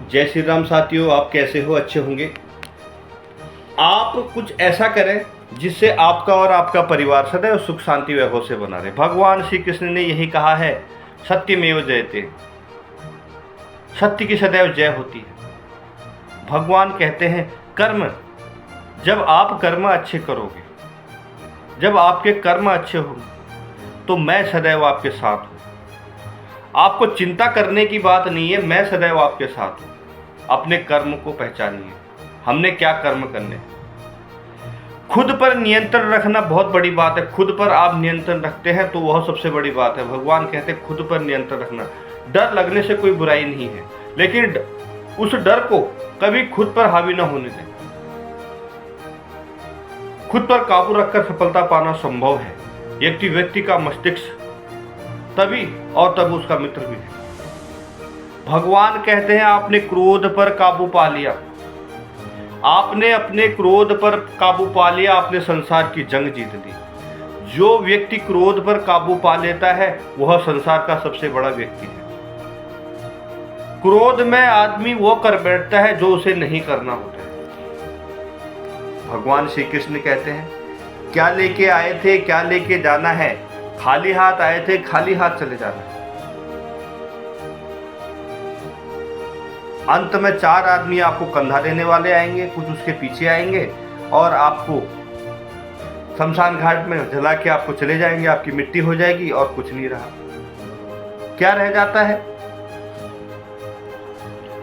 जय श्री राम साथियों, आप कैसे हो? अच्छे होंगे। आप कुछ ऐसा करें जिससे आपका और आपका परिवार सदैव सुख शांति वैभव से बना रहे। भगवान श्री कृष्ण ने यही कहा है, सत्यमेव जयते, सत्य की सदैव जय होती है। भगवान कहते हैं कर्म, जब आप कर्म अच्छे करोगे, जब आपके कर्म अच्छे होंगे तो मैं सदैव आपके साथ हूँ। आपको चिंता करने की बात नहीं है, मैं सदैव आपके साथ हूँ। अपने कर्म को पहचानिए, हमने क्या कर्म करने। खुद पर नियंत्रण रखना बहुत बड़ी बात है। खुद पर आप नियंत्रण रखते हैं तो वह सबसे बड़ी बात है। भगवान कहते हैं खुद पर नियंत्रण रखना। डर लगने से कोई बुराई नहीं है, लेकिन उस डर को कभी खुद पर हावी न होने दें। खुद पर काबू रखकर सफलता पाना संभव है। व्यक्ति का मस्तिष्क तभी और तब उसका मित्र भी है। भगवान कहते हैं आपने क्रोध पर काबू पा लिया, आपने अपने क्रोध पर काबू पा लिया, आपने संसार की जंग जीत ली। जो व्यक्ति क्रोध पर काबू पा लेता है वह संसार का सबसे बड़ा व्यक्ति है। क्रोध में आदमी वो कर बैठता है जो उसे नहीं करना होता है। भगवान श्री कृष्ण कहते हैं क्या लेके आए थे, क्या लेके जाना है। खाली हाथ आए थे, खाली हाथ चले जाना है। अंत में 4 आदमी आपको कंधा देने वाले आएंगे, कुछ उसके पीछे आएंगे और आपको शमशान घाट में जला के आपको चले जाएंगे। आपकी मिट्टी हो जाएगी और कुछ नहीं रहा। क्या रह जाता है?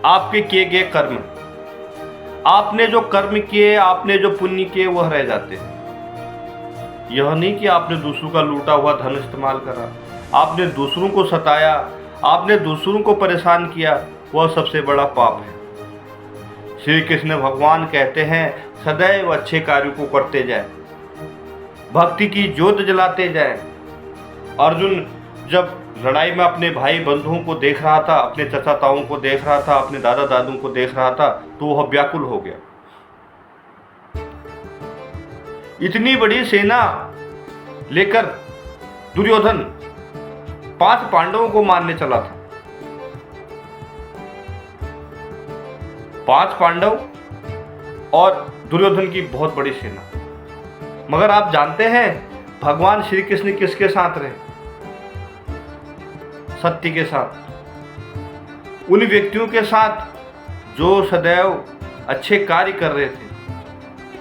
आपके किए गए कर्म। आपने जो कर्म किए, आपने जो पुण्य किए, वह रह जाते हैं। यह नहीं कि आपने दूसरों का लूटा हुआ धन इस्तेमाल करा, आपने दूसरों को सताया, आपने दूसरों को परेशान किया, वह सबसे बड़ा पाप है। श्री कृष्ण भगवान कहते हैं सदैव अच्छे कार्यों को करते जाए, भक्ति की ज्योत जलाते जाए। अर्जुन जब लड़ाई में अपने भाई बंधुओं को देख रहा था, अपने चाचा ताऊ को देख रहा था, अपने दादा दादू को देख रहा था, तो वह व्याकुल हो गया। इतनी बड़ी सेना लेकर दुर्योधन 5 पांडवों को मारने चला था। 5 पांडव और दुर्योधन की बहुत बड़ी सेना। मगर आप जानते हैं भगवान श्री कृष्ण किसके साथ रहे? सत्य के साथ। उन व्यक्तियों के साथ जो सदैव अच्छे कार्य कर रहे थे,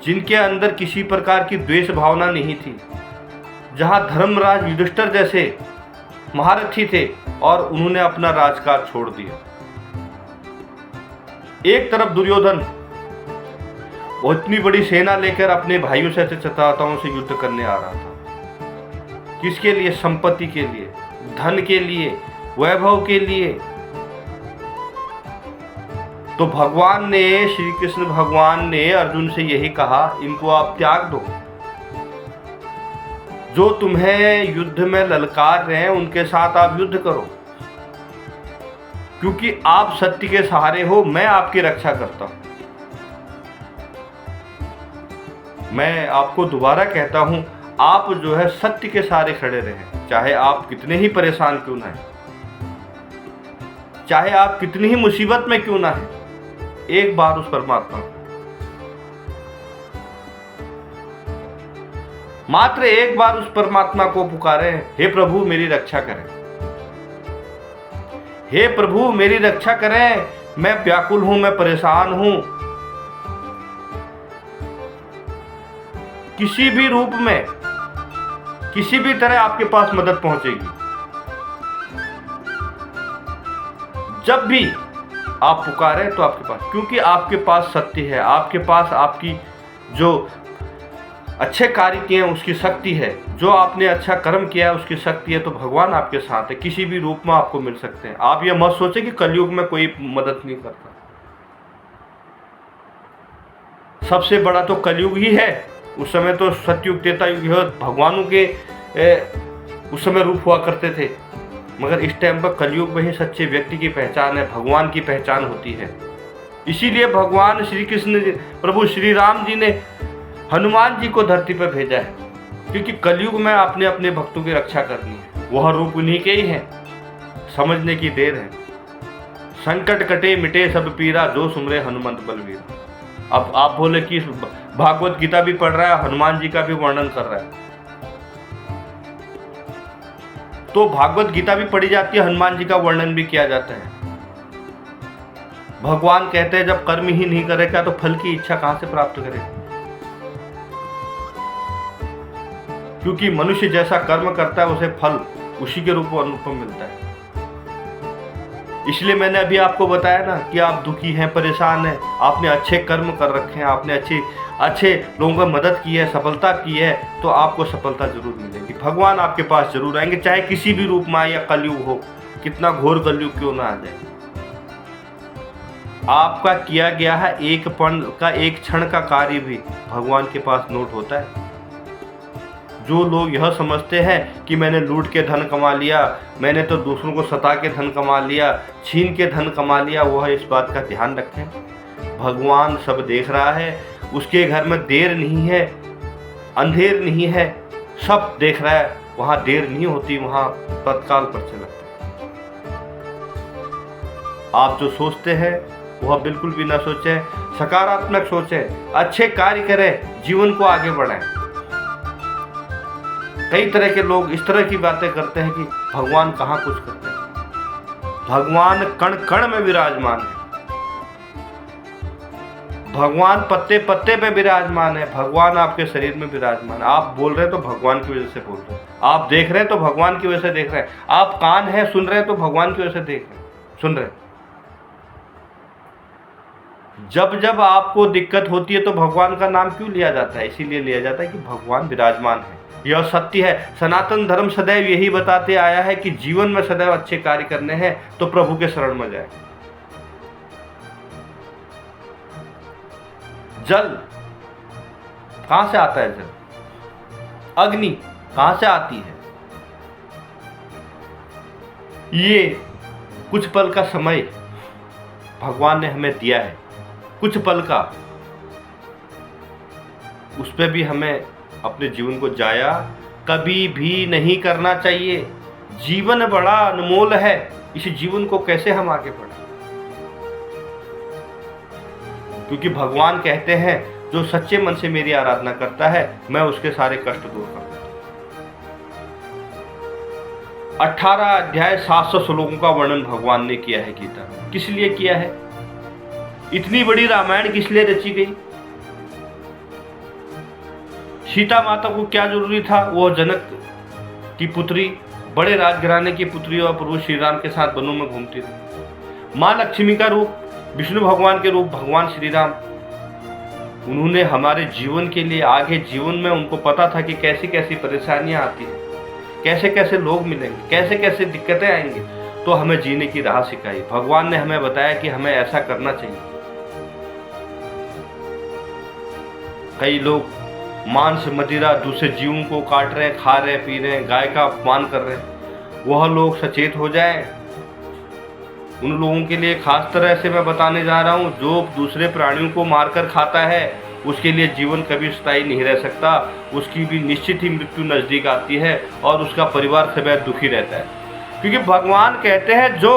जिनके अंदर किसी प्रकार की द्वेष भावना नहीं थी, जहां धर्मराज युधिष्ठिर जैसे महारथी थे और उन्होंने अपना राजकाज छोड़ दिया। एक तरफ दुर्योधन वो इतनी बड़ी सेना लेकर अपने भाइयों से, चाचाओं से युद्ध करने आ रहा था। किसके लिए? संपत्ति के लिए, धन के लिए, वैभव के लिए। तो भगवान ने, श्री कृष्ण भगवान ने अर्जुन से यही कहा, इनको आप त्याग दो। जो तुम्हें युद्ध में ललकार रहे हैं उनके साथ आप युद्ध करो, क्योंकि आप सत्य के सहारे हो। मैं आपकी रक्षा करता हूं। मैं आपको दोबारा कहता हूं, आप जो है सत्य के सहारे खड़े रहें, चाहे आप कितने ही परेशान क्यों ना हैं, चाहे आप कितनी ही मुसीबत में क्यों ना हैं। एक बार उस परमात्मा, मात्र एक बार उस परमात्मा को पुकारें, हे प्रभु मेरी रक्षा करें, हे प्रभु मेरी रक्षा करें, मैं व्याकुल हूं, मैं परेशान हूं। किसी भी रूप में, किसी भी तरह आपके पास मदद पहुंचेगी। जब भी आप पुकारें तो आपके पास, क्योंकि आपके पास सत्य है, आपके पास आपकी जो अच्छे कार्य किए हैं उसकी शक्ति है, जो आपने अच्छा कर्म किया है उसकी शक्ति है। तो भगवान आपके साथ है, किसी भी रूप में आपको मिल सकते हैं। आप ये मत सोचें कि कलयुग में कोई मदद नहीं करता। सबसे बड़ा तो कलयुग ही है। उस समय तो सतयुग, त्रेता युग, भगवानों के उस समय रूप हुआ करते थे, मगर इस टाइम पर कलयुग में ही सच्चे व्यक्ति की पहचान है, भगवान की पहचान होती है। इसीलिए भगवान श्री कृष्ण, प्रभु श्री राम जी ने हनुमान जी को धरती पर भेजा है, क्योंकि कलयुग में आपने अपने भक्तों की रक्षा करनी है। वह रूप उन्हीं के ही है। समझने की देर है। संकट कटे मिटे सब पीरा, जो सुमरे हनुमंत बलवीरा। अब आप बोले कि भागवत गीता भी पढ़ रहा है, हनुमान जी का भी वर्णन कर रहा है, तो भागवत गीता भी पढ़ी जाती है, हनुमान जी का वर्णन भी किया जाता है। भगवान कहते हैं जब कर्म ही नहीं करेगा तो फल की इच्छा कहां से प्राप्त करेगा? क्योंकि मनुष्य जैसा कर्म करता है उसे फल उसी के रूप में अनुपम मिलता है। इसलिए मैंने अभी आपको बताया ना कि आप दुखी हैं, परेशान हैं, आपने अच्छे कर्म कर रखे हैं, आपने अच्छे लोगों की मदद की है, सफलता की है, तो आपको सफलता जरूर मिलेगी। भगवान आपके पास जरूर आएंगे, चाहे किसी भी रूप में आए या कलयुग हो, कितना घोर कलयुग क्यों ना आ जाए। आपका किया गया है एक पल का, एक क्षण का कार्य भी भगवान के पास नोट होता है। जो लोग यह समझते हैं कि मैंने लूट के धन कमा लिया, मैंने तो दूसरों को सता के धन कमा लिया, छीन के धन कमा लिया, वह इस बात का ध्यान रखें, भगवान सब देख रहा है। उसके घर में देर नहीं है, अंधेर नहीं है, सब देख रहा है। वहां देर नहीं होती, वहां तत्काल पर्चे लगते हैं। आप जो सोचते हैं वह बिल्कुल भी ना सोचें, सकारात्मक सोचें, अच्छे कार्य करें, जीवन को आगे बढ़ाएं। कई तरह के लोग इस तरह की बातें करते हैं कि भगवान कहाँ कुछ करते हैं। भगवान कण कण में विराजमान है, भगवान पत्ते पत्ते पे विराजमान है, भगवान आपके शरीर में विराजमान है। आप बोल रहे हैं तो भगवान की वजह से बोल रहे हैं, आप देख रहे हैं तो भगवान की वजह से देख रहे हैं, आप कान है सुन रहे हैं तो भगवान की वजह से देख रहे हैं, सुन रहे हैं। जब जब आपको दिक्कत होती है तो भगवान का नाम क्यों लिया जाता है? इसीलिए लिया जाता है कि भगवान विराजमान है। यह सत्य है। सनातन धर्म सदैव यही बताते आया है कि जीवन में सदैव अच्छे कार्य करने हैं तो प्रभु के शरण में जाए। जल कहां से आता है? जल, अग्नि कहां से आती है? ये कुछ पल का समय भगवान ने हमें दिया है, कुछ पल का, उस पर भी हमें अपने जीवन को जाया कभी भी नहीं करना चाहिए। जीवन बड़ा अनमोल है, इस जीवन को कैसे हम आगे बढ़ाएं? क्योंकि भगवान कहते हैं जो सच्चे मन से मेरी आराधना करता है मैं उसके सारे कष्ट दूर कर देता हूं। 18 अध्याय 700 श्लोकों का वर्णन भगवान ने किया है गीता में। किस लिए किया है? इतनी बड़ी रामायण किस लिए रची गई? सीता माता को क्या जरूरी था? वो जनक की पुत्री, बड़े राजघराने की पुत्री और प्रभु श्री राम के साथ वनों में घूमती थी। माँ लक्ष्मी का रूप, विष्णु भगवान के रूप भगवान श्री राम, उन्होंने हमारे जीवन के लिए, आगे जीवन में उनको पता था कि कैसी कैसी परेशानियां आती हैं, कैसे कैसे लोग मिलेंगे, कैसे कैसे दिक्कतें आएंगी, तो हमें जीने की राह सिखाई। भगवान ने हमें बताया कि हमें ऐसा करना चाहिए। कई लोग मांस मदिरा दूसरे जीवों को काट रहे हैं, खा रहे हैं, पी रहे हैं, गाय का अपमान कर रहे हैं। वह लोग सचेत हो जाएं। उन लोगों के लिए खास तरह से मैं बताने जा रहा हूं, जो दूसरे प्राणियों को मारकर खाता है उसके लिए जीवन कभी स्थायी नहीं रह सकता। उसकी भी निश्चित ही मृत्यु नजदीक आती है और उसका परिवार सदैव दुखी रहता है। क्योंकि भगवान कहते हैं जो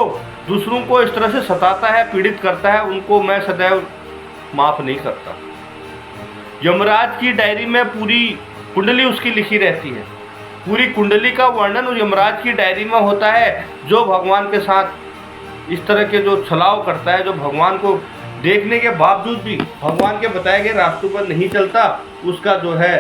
दूसरों को इस तरह से सताता है, पीड़ित करता है, उनको मैं सदैव माफ नहीं करता। यमराज की डायरी में पूरी कुंडली उसकी लिखी रहती है, पूरी कुंडली का वर्णन यमराज की डायरी में होता है। जो भगवान के साथ इस तरह के जो छलाव करता है, जो भगवान को देखने के बावजूद भी भगवान के बताए गए रास्तों पर नहीं चलता, उसका जो है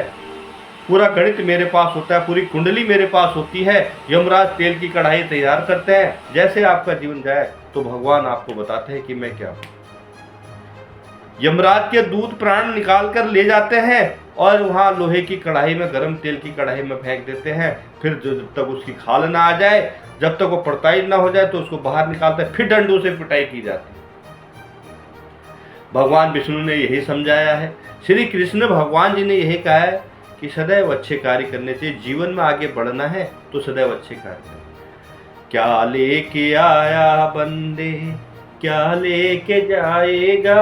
पूरा गणित मेरे पास होता है, पूरी कुंडली मेरे पास होती है। यमराज तेल की कढ़ाई तैयार करते हैं। जैसे आपका जीवन जाए तो भगवान आपको बताते हैं कि मैं क्या हूँ। यमराज के दूत प्राण निकाल कर ले जाते हैं और वहाँ लोहे की कढ़ाई में, गर्म तेल की कढ़ाई में फेंक देते हैं। फिर जब तक उसकी खाल ना आ जाए, जब तक वो परताई ना हो जाए, तो उसको बाहर निकालते हैं। फिर डंडों से पिटाई की जाती है। भगवान विष्णु ने यही समझाया है। श्री कृष्ण भगवान जी ने यही कहा है कि सदैव अच्छे कार्य करने से जीवन में आगे बढ़ना है, तो सदैव अच्छे कार्य करें। क्या लेके आया बंदे, क्या लेके जाएगा,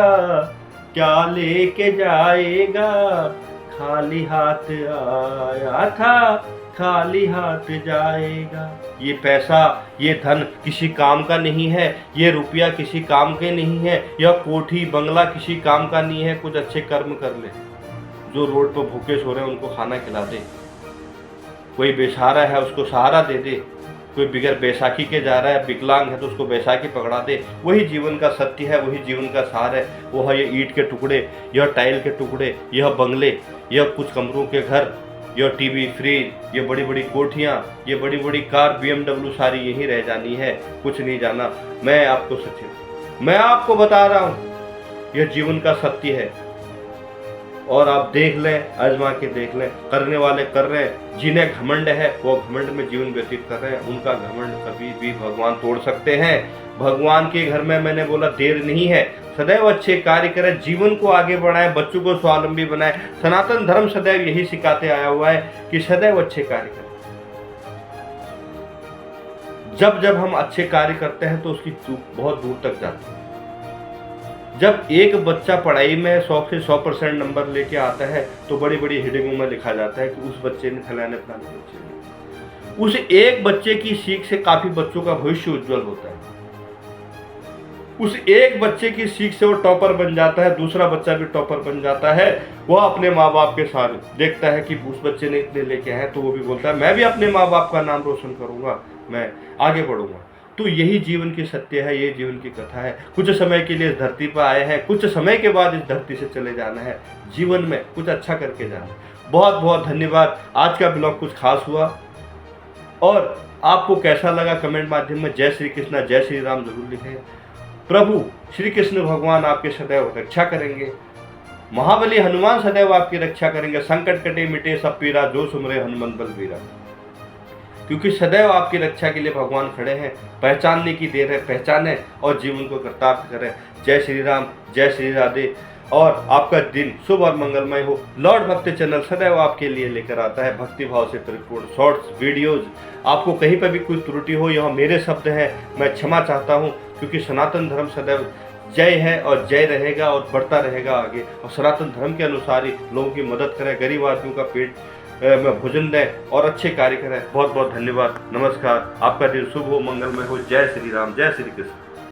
क्या लेके जाएगा, खाली हाथ आया था, खाली हाथ जाएगा। ये पैसा, ये धन किसी काम का नहीं है, ये रुपया किसी काम के नहीं है, यह कोठी बंगला किसी काम का नहीं है। कुछ अच्छे कर्म कर ले, जो रोड पर भूखे सो रहे हैं उनको खाना खिला दे, कोई बेसहारा है उसको सहारा दे दे, कोई बिगर बैसाखी के जा रहा है, विकलांग है तो उसको बैसाखी पकड़ा दे। वही जीवन का सत्य है, वही जीवन का सार है। वो है ये ईंट के टुकड़े, यह टाइल के टुकड़े, यह बंगले, यह कुछ कमरों के घर, यह टीवी, फ्रिज, ये बड़ी बड़ी कोठियाँ, ये बड़ी बड़ी कार, BMW, सारी यहीं रह जानी है, कुछ नहीं जाना। मैं आपको बता रहा हूँ, यह जीवन का सत्य है। और आप देख लें, आजमा के देख लें, करने वाले कर रहे हैं, जिन्हें घमंड है वो घमंड में जीवन व्यतीत कर रहे हैं। उनका घमंड कभी भी भगवान तोड़ सकते हैं। भगवान के घर में मैंने बोला देर नहीं है। सदैव अच्छे कार्य करें, जीवन को आगे बढ़ाएं, बच्चों को स्वावलंबी बनाएं। सनातन धर्म सदैव यही सिखाते आया हुआ है कि सदैव अच्छे कार्य करें। जब जब हम अच्छे कार्य करते हैं तो उसकी बहुत दूर तक जाती है। जब एक बच्चा पढ़ाई में 100 से 100% नंबर लेके आता है तो बड़ी बड़ी हेडिंगों में लिखा जाता है कि उस बच्चे ने फलाने बच्चे ने। उस एक बच्चे की सीख से काफी बच्चों का भविष्य उज्जवल होता है। उस एक बच्चे की सीख से वो टॉपर बन जाता है, दूसरा बच्चा भी टॉपर बन जाता है। वह अपने माँ बाप के साथ देखता है कि उस बच्चे ने इतने लेके आए, तो वो भी बोलता है मैं भी अपने माँ बाप का नाम रोशन करूंगा, मैं आगे बढ़ूंगा। तो यही जीवन की सत्य है, ये जीवन की कथा है। कुछ समय के लिए इस धरती पर आए हैं, कुछ समय के बाद इस धरती से चले जाना है। जीवन में कुछ अच्छा करके जाना है। बहुत बहुत धन्यवाद। आज का ब्लॉग कुछ खास हुआ, और आपको कैसा लगा कमेंट माध्यम में जय श्री कृष्णा, जय श्री राम जरूर लिखें। प्रभु श्री कृष्ण भगवान आपके सदैव रक्षा करेंगे। महाबली हनुमान सदैव आपकी रक्षा करेंगे। संकट कटे मिटे सब पीरा, जो सुमरे हनुमान बलबीरा। क्योंकि सदैव आपकी रक्षा के लिए भगवान खड़े हैं। पहचानने की देर है, पहचाने और जीवन को कृतार्थ करें। जय श्री राम, जय श्री राधे, और आपका दिन शुभ और मंगलमय हो। लॉर्ड भक्ति चैनल सदैव आपके लिए लेकर आता है भक्ति भाव से परिपूर्ण शॉर्ट्स वीडियोज। आपको कहीं पर भी कोई त्रुटि हो, यह मेरे शब्द हैं, मैं क्षमा चाहता हूँ। क्योंकि सनातन धर्म सदैव जय है और जय रहेगा और बढ़ता रहेगा आगे। और सनातन धर्म के अनुसार ही लोगों की मदद करें, गरीब आदमियों का पेट में भोजन दें और अच्छे कार्य करें। बहुत बहुत धन्यवाद। नमस्कार। आपका दिन शुभ हो, मंगलमय हो। जय श्री राम, जय श्री कृष्ण।